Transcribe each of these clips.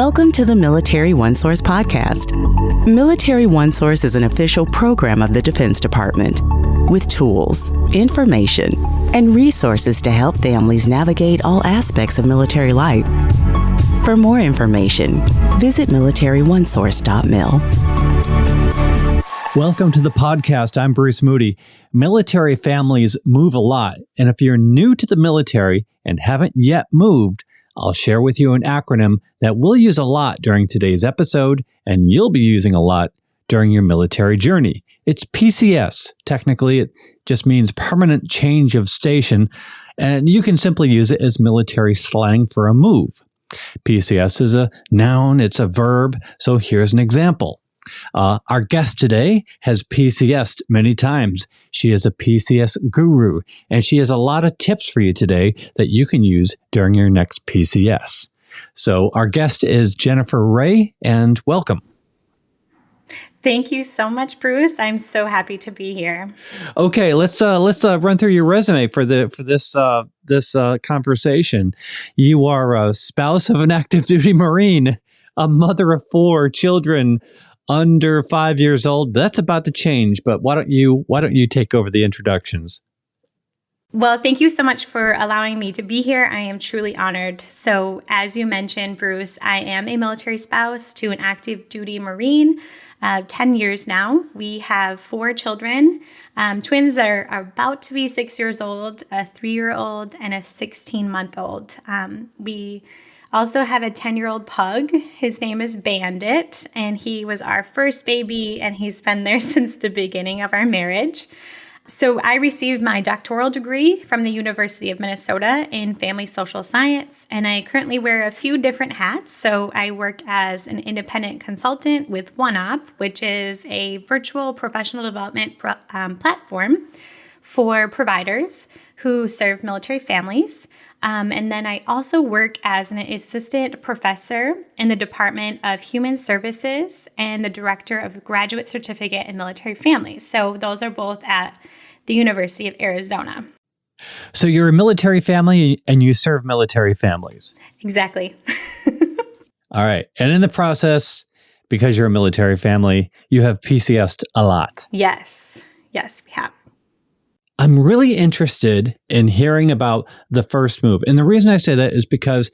Welcome to the Military OneSource podcast. Military OneSource is an official program of the Defense Department with tools, information, and resources to help families navigate all aspects of military life. For more information, visit militaryonesource.mil. Welcome to the podcast. I'm Bruce Moody. Military families move a lot, and if you're new to the military and haven't yet moved, I'll share with you an acronym that we'll use a lot during today's episode, and you'll be using a lot during your military journey. It's PCS. Technically, it just means permanent change of station, and you can simply use it as military slang for a move. PCS is a noun, it's a verb, so here's an example. Our guest today has PCS'd many times. She is a PCS guru, and she has a lot of tips for you today that you can use during your next PCS. So our guest is Jenny Rea, and welcome. Thank you so much, Bruce. I'm so happy to be here. Okay, let's run through your resume for this conversation. You are a spouse of an active duty Marine, a mother of 4 children under 5 years old. That's about to change, but why don't you take over the introductions? Well, thank you so much for allowing me to be here. I am truly honored. So, as you mentioned, Bruce, I am a military spouse to an active duty Marine. 10 years now. We have 4 children. Twins are about to be 6 years old, a 3-year-old, and a 16-month-old. We also have a 10-year-old pug. His name is Bandit, and he was our first baby, and he's been there since the beginning of our marriage. So I received my doctoral degree from the University of Minnesota in family social science, and I currently wear a few different hats. So I work as an independent consultant with OneOp, which is a virtual professional development platform for providers who serve military families. And then I also work as an assistant professor in the Department of Human Services and the director of Graduate Certificate in Military Families. So those are both at the University of Arizona. So you're a military family and you serve military families. Exactly. All right. And in the process, because you're a military family, you have PCS'd a lot. Yes. Yes, we have. I'm really interested in hearing about the first move. And the reason I say that is because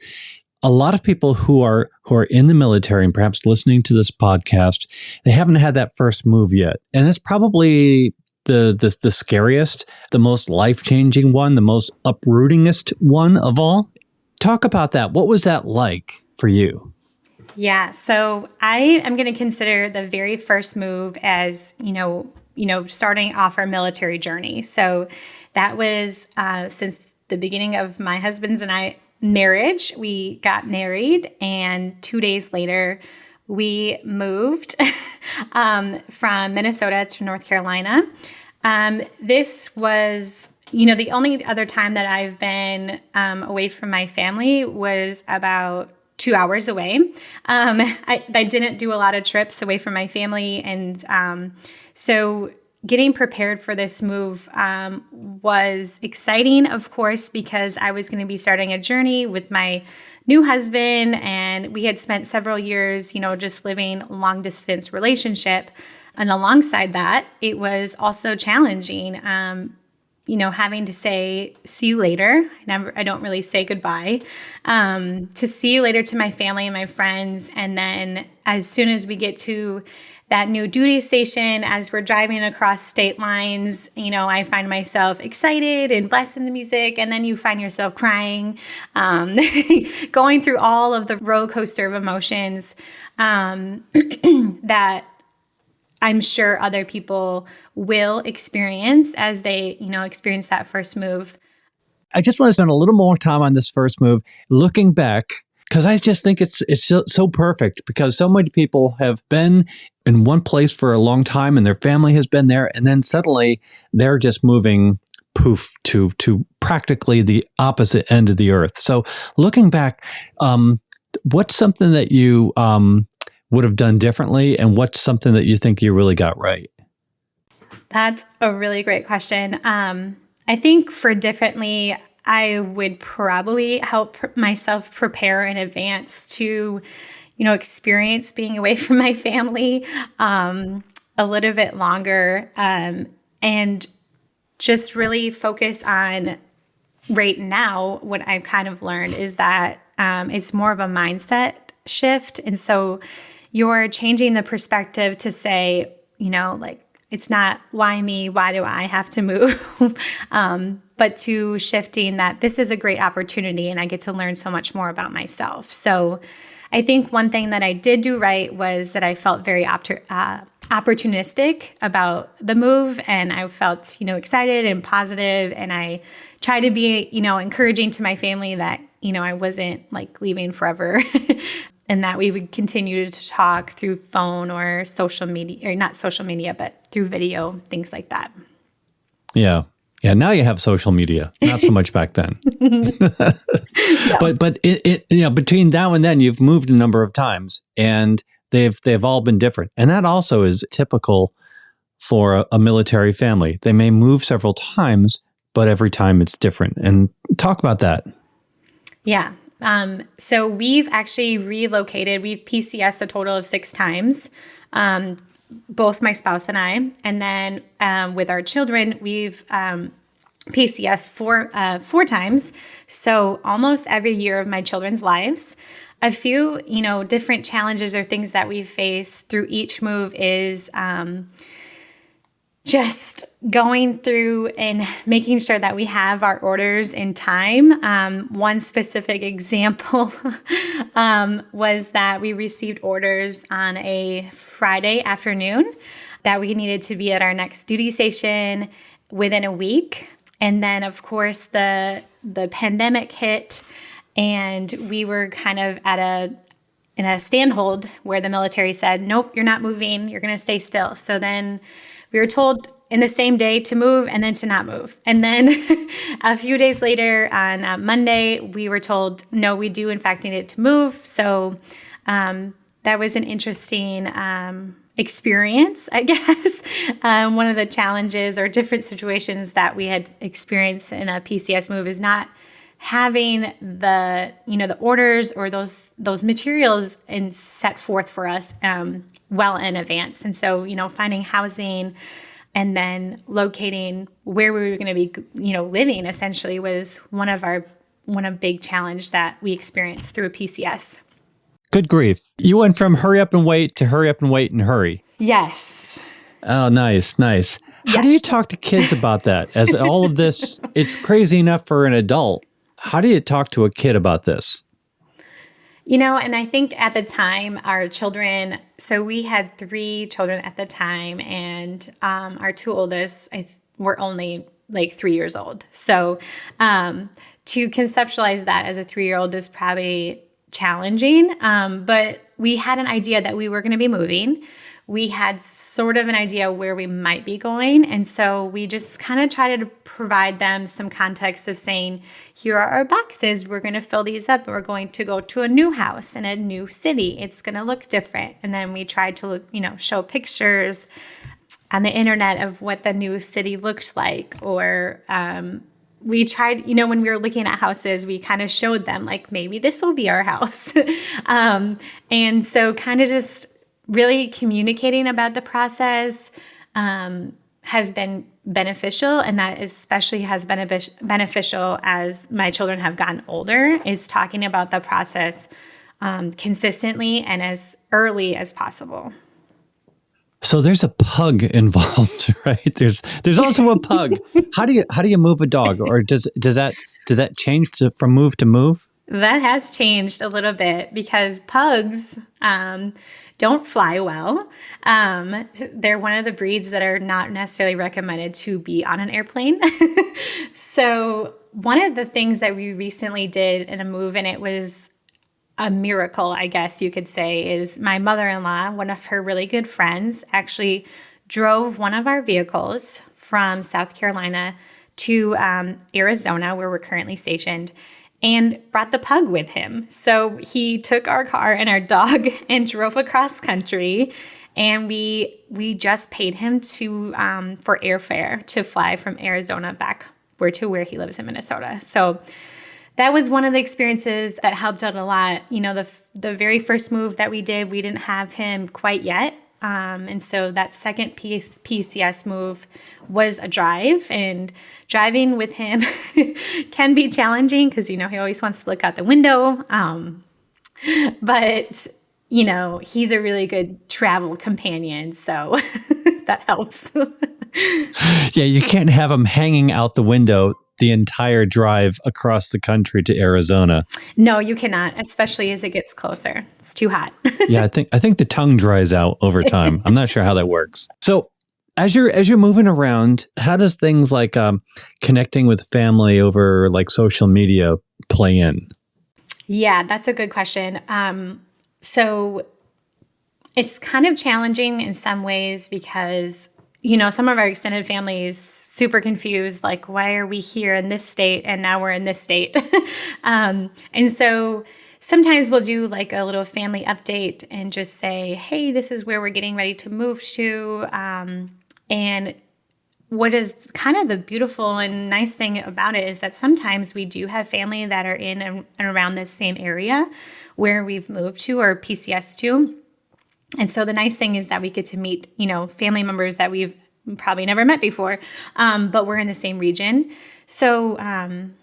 a lot of people who are in the military and perhaps listening to this podcast, they haven't had that first move yet. And it's probably the scariest, the most life-changing one, the most uprootingest one of all. Talk about that. What was that like for you? Yeah, so I am going to consider the very first move as, starting off our military journey. So that was since the beginning of my husband's and I marriage. We got married, and 2 days later, we moved from Minnesota to North Carolina. This was, the only other time that I've been away from my family was about 2 hours away. I didn't do a lot of trips away from my family. And so getting prepared for this move was exciting, of course, because I was going to be starting a journey with my new husband. And we had spent several years, just living a long distance relationship. And alongside that, it was also challenging, having to say, see you later. I don't really say goodbye. To see you later to my family and my friends. And then as soon as we get to that new duty station, as we're driving across state lines, I find myself excited and blasting the music. And then you find yourself crying, going through all of the roller coaster of emotions that I'm sure other people will experience as they, experience that first move. I just want to spend a little more time on this first move, looking back, because I just think it's so perfect, because so many people have been in one place for a long time and their family has been there, and then suddenly they're just moving poof to practically the opposite end of the earth. So looking back, what's something that you would have done differently, and what's something that you think you really got right? That's a really great question. I think for differently, I would probably help myself prepare in advance to, experience being away from my family a little bit longer, and just really focus on right now. What I've kind of learned is that it's more of a mindset shift. And so you're changing the perspective to say, like, it's not why me, why do I have to move? But to shifting that this is a great opportunity and I get to learn so much more about myself. So I think one thing that I did do right was that I felt very opportunistic about the move, and I felt, excited and positive, and I tried to be, encouraging to my family that, I wasn't like leaving forever and that we would continue to talk through phone or social media, or not social media, but through video, things like that. Yeah. Yeah. Now you have social media, not so much back then. But between now and then, you've moved a number of times, and they've all been different. And that also is typical for a military family. They may move several times, but every time it's different. And talk about that. Yeah. So we've actually relocated. We've PCS a total of 6 times, both my spouse and I. And then with our children, we've PCS four times. So almost every year of my children's lives. A few, different challenges or things that we face through each move is just going through and making sure that we have our orders in time. One specific example was that we received orders on a Friday afternoon that we needed to be at our next duty station within a week. And then, of course, the pandemic hit, and we were kind of in a standhold where the military said, nope, you're not moving. You're going to stay still. So then we were told in the same day to move and then to not move. And then a few days later on Monday, we were told, no, we do in fact need it to move. So that was an interesting experience, I guess. One of the challenges or different situations that we had experienced in a PCS move is not having the orders or those materials set forth for us well in advance. And so, finding housing and then locating where we were going to be, living essentially was one of big challenge that we experienced through a PCS. Good grief. You went from hurry up and wait to hurry up and wait and hurry. Yes. Oh, nice. How do you talk to kids about that? As all of this, it's crazy enough for an adult. How do you talk to a kid about this? And I think at the time, our children, so we had 3 children at the time, and our 2 oldest were only like 3 years old. So to conceptualize that as a 3-year-old is probably challenging, but we had an idea that we were going to be moving. We had sort of an idea where we might be going. And so we just kind of tried to provide them some context of saying, here are our boxes. We're going to fill these up. And we're going to go to a new house in a new city. It's going to look different. And then we tried to, show pictures on the internet of what the new city looked like. Or we tried, when we were looking at houses, we kind of showed them like, maybe this will be our house. And so kind of just really communicating about the process has been beneficial, and that especially has been beneficial as my children have gotten older, is talking about the process consistently and as early as possible. So there's a pug involved, right? There's also a pug. How do you move a dog, or does that change from move to move? That has changed a little bit because pugs don't fly well. They're one of the breeds that are not necessarily recommended to be on an airplane. So one of the things that we recently did in a move, and it was a miracle, I guess you could say, is my mother-in-law, one of her really good friends, actually drove one of our vehicles from South Carolina to Arizona, where we're currently stationed, and brought the pug with him. So he took our car and our dog and drove across country, and we just paid him for airfare to fly from Arizona back to where he lives in Minnesota. So that was one of the experiences that helped out a lot. The very first move that we did, we didn't have him quite yet. And so that second PCS move was a drive, and driving with him can be challenging because, he always wants to look out the window. But, he's a really good travel companion. So that helps. Yeah, you can't have him hanging out the window the entire drive across the country to Arizona. No, you cannot, especially as it gets closer. It's too hot. Yeah, I think the tongue dries out over time. I'm not sure how that works. So as you're moving around, how does things like connecting with family over like social media play in? Yeah, that's a good question. So it's kind of challenging in some ways because some of our extended family is super confused, like, why are we here in this state and now we're in this state? And so sometimes we'll do like a little family update and just say, hey, this is where we're getting ready to move to. And what is kind of the beautiful and nice thing about it is that sometimes we do have family that are in and around this same area where we've moved to or PCS to. And so the nice thing is that we get to meet, family members that we've probably never met before, but we're in the same region. So, and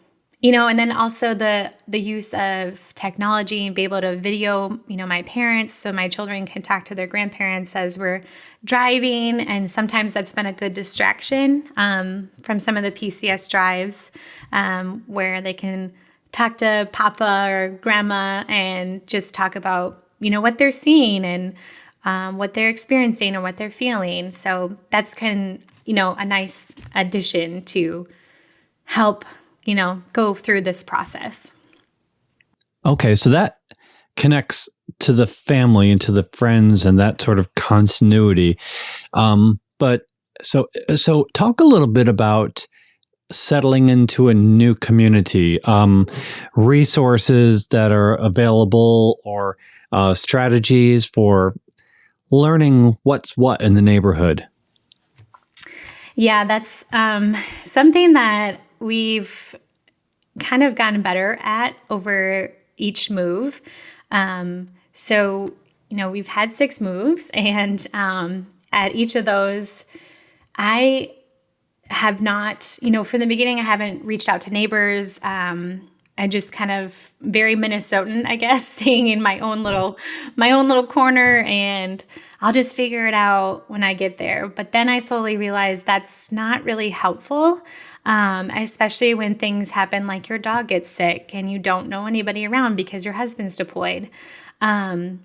then also the use of technology and be able to video, my parents, so my children can talk to their grandparents as we're driving. And sometimes that's been a good distraction from some of the PCS drives where they can talk to Papa or Grandma and just talk about what they're seeing and what they're experiencing and what they're feeling. So that's a nice addition to help, go through this process. Okay, so that connects to the family and to the friends and that sort of continuity. But so talk a little bit about settling into a new community, resources that are available or strategies for learning what's what in the neighborhood. Yeah, that's something that we've kind of gotten better at over each move. So, we've had 6 moves, and at each of those, I have not, from the beginning, I haven't reached out to neighbors. I just kind of very Minnesotan, I guess, staying in my own little corner, and I'll just figure it out when I get there. But then I slowly realized that's not really helpful, especially when things happen like your dog gets sick and you don't know anybody around because your husband's deployed. And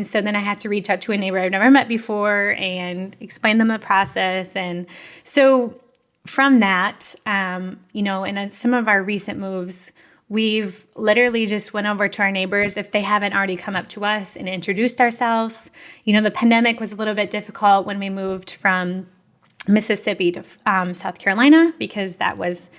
so then I had to reach out to a neighbor I've never met before and explain them the process. And so from that, in some of our recent moves, we've literally just went over to our neighbors if they haven't already come up to us and introduced ourselves. The pandemic was a little bit difficult when we moved from Mississippi to South Carolina because that was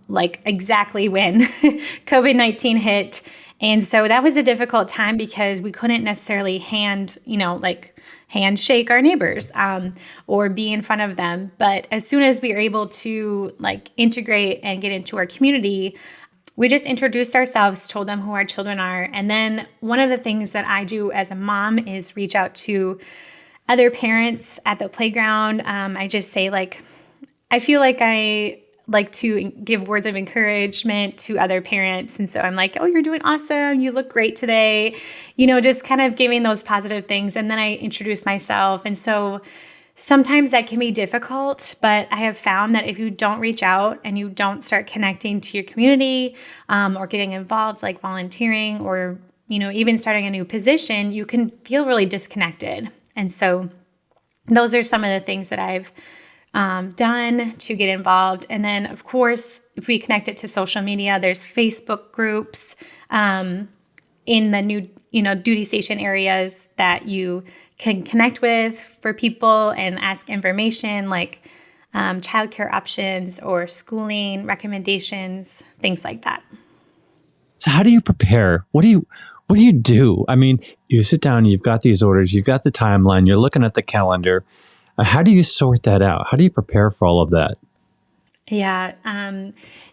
like exactly when COVID-19 hit. And so that was a difficult time because we couldn't necessarily handshake our neighbors or be in front of them. But as soon as we were able to integrate and get into our community, we just introduced ourselves, told them who our children are. And then one of the things that I do as a mom is reach out to other parents at the playground. I just say I feel like I like to give words of encouragement to other parents. And so I'm like, oh, you're doing awesome. You look great today. Just kind of giving those positive things. And then I introduce myself. And so sometimes that can be difficult, but I have found that if you don't reach out and you don't start connecting to your community or getting involved, like volunteering or, even starting a new position, you can feel really disconnected. And so those are some of the things that I've done to get involved. And then, of course, if we connect it to social media, there's Facebook groups in the new, duty station areas that you can connect with for people and ask information like childcare options or schooling recommendations, things like that. So how do you prepare? What do you do? I mean, you sit down, you've got these orders, you've got the timeline, you're looking at the calendar. How do you sort that out? How do you prepare for all of that? Yeah.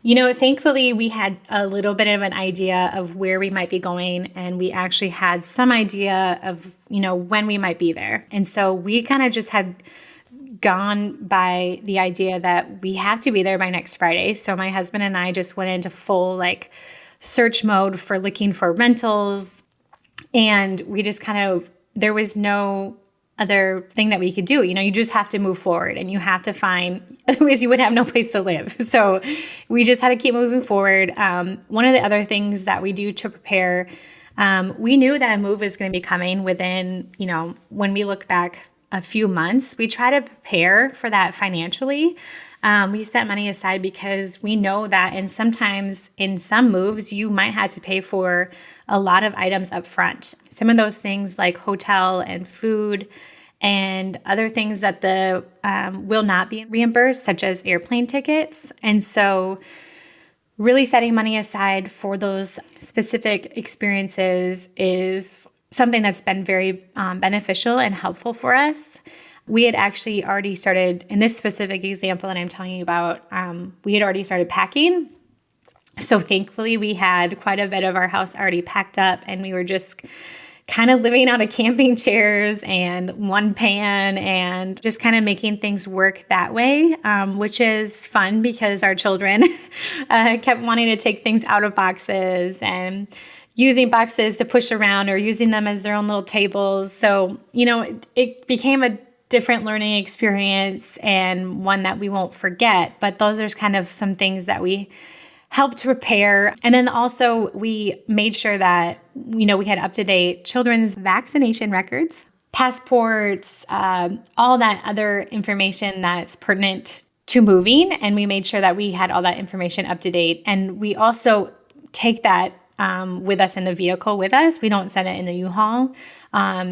Thankfully, we had a little bit of an idea of where we might be going, and we actually had some idea of, when we might be there. And so we kind of just had gone by the idea that we have to be there by next Friday. So my husband and I just went into full search mode for looking for rentals. And we just there was no other thing that we could do. You just have to move forward and you have to find, otherwise you would have no place to live. So we just had to keep moving forward. One of the other things that we do to prepare, we knew that a move was going to be coming within, when we look back a few months, we try to prepare for that financially. We set money aside because we know that, and sometimes in some moves, you might have to pay for a lot of items up front. Some of those things like hotel and food and other things that will not be reimbursed, such as airplane tickets. And so really setting money aside for those specific experiences is something that's been very beneficial and helpful for us. We had actually already started, in this specific example that I'm telling you about, we had already started packing. So thankfully, we had quite a bit of our house already packed up, and we were just kind of living out of camping chairs and one pan and just kind of making things work that way, which is fun because our children kept wanting to take things out of boxes and using boxes to push around or using them as their own little tables. So, it became a different learning experience and one that we won't forget. But those are kind of some things that we helped to prepare. And then also we made sure that, we had up-to-date children's vaccination records, passports, all that other information that's pertinent to moving. And we made sure that we had all that information up to date. And we also take that with us in the vehicle with us. We don't send it in the U-Haul.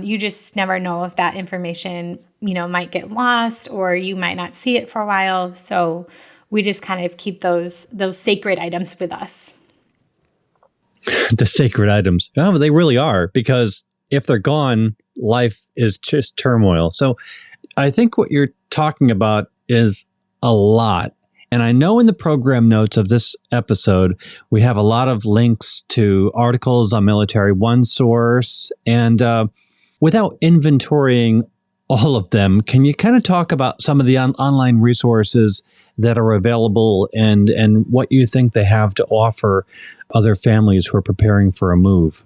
You just never know if that information, might get lost or you might not see it for a while. So we just kind of keep those sacred items with us. The sacred items. Oh, they really are, because if they're gone, life is just turmoil. So I think what you're talking about is a lot. And I know in the program notes of this episode, we have a lot of links to articles on military OneSource. And without inventorying all of them, can you kind of talk about some of the online resources that are available and what you think they have to offer other families who are preparing for a move?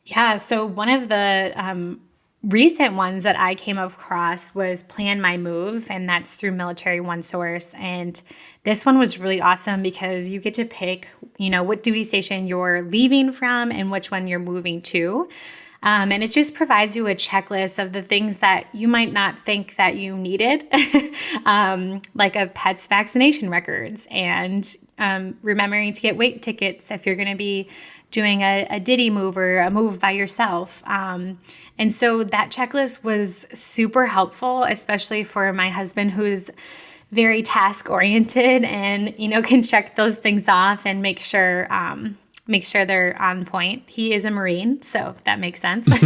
Yeah, so one of the recent ones that I came across was Plan My Move, and that's through Military OneSource. And this one was really awesome because you get to pick, what duty station you're leaving from and which one you're moving to. And it just provides you a checklist of the things that you might not think that you needed, like a pet's vaccination records and remembering to get weight tickets if you're going to be doing a Diddy move or a move by yourself. And so that checklist was super helpful, especially for my husband, who's very task oriented and, can check those things off and make sure they're on point. He is a Marine, so that makes sense. One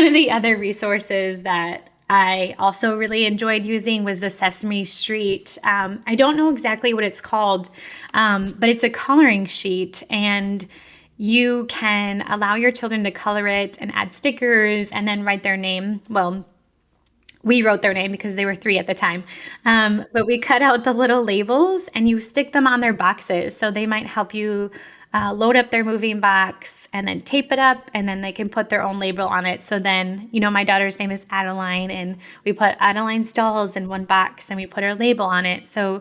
of the other resources that I also really enjoyed using was the Sesame Street. I don't know exactly what it's called, but it's a coloring sheet, and you can allow your children to color it and add stickers and then write their name. Well, we wrote their name because they were 3 at the time. But we cut out the little labels and you stick them on their boxes. So they might help you load up their moving box and then tape it up, and then they can put their own label on it. So then, my daughter's name is Adeline, and we put Adeline's dolls in one box and we put her label on it. So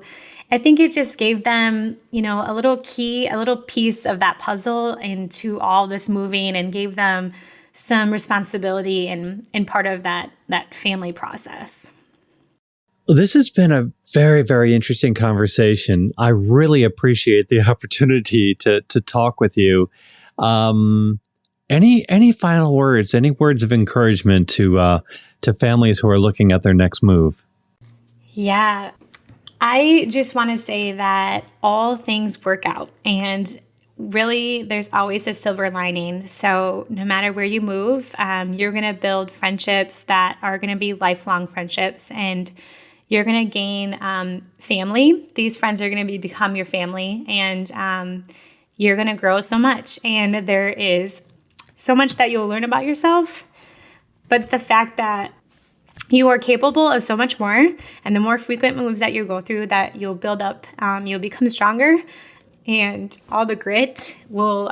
I think it just gave them, a little key, a little piece of that puzzle into all this moving, and gave them some responsibility in part of that family process. This has been a very, very interesting conversation. I really appreciate the opportunity to talk with you. Any final words, any words of encouragement to families who are looking at their next move? Yeah, I just want to say that all things work out, and really, there's always a silver lining. So no matter where you move, you're going to build friendships that are going to be lifelong friendships, and You're going to gain family. These friends are going to become your family, and you're going to grow so much. And there is so much that you'll learn about yourself, but the fact that you are capable of so much more, and the more frequent moves that you go through, that you'll build up, you'll become stronger, and all the grit will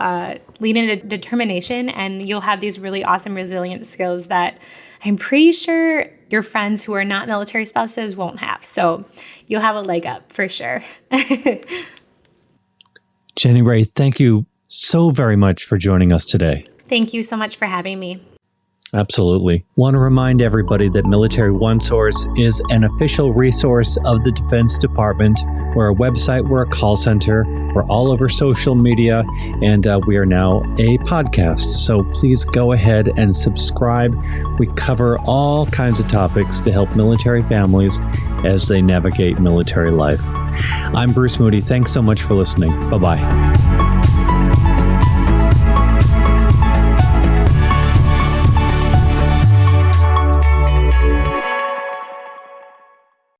lead into determination, and you'll have these really awesome resilient skills that I'm pretty sure your friends who are not military spouses won't have. So you'll have a leg up for sure. Jenny Rea, thank you so very much for joining us today. Thank you so much for having me. Absolutely. Want to remind everybody that Military OneSource is an official resource of the Defense Department. We're a website, we're a call center, we're all over social media, and we are now a podcast. So please go ahead and subscribe. We cover all kinds of topics to help military families as they navigate military life. I'm Bruce Moody. Thanks so much for listening. Bye-bye.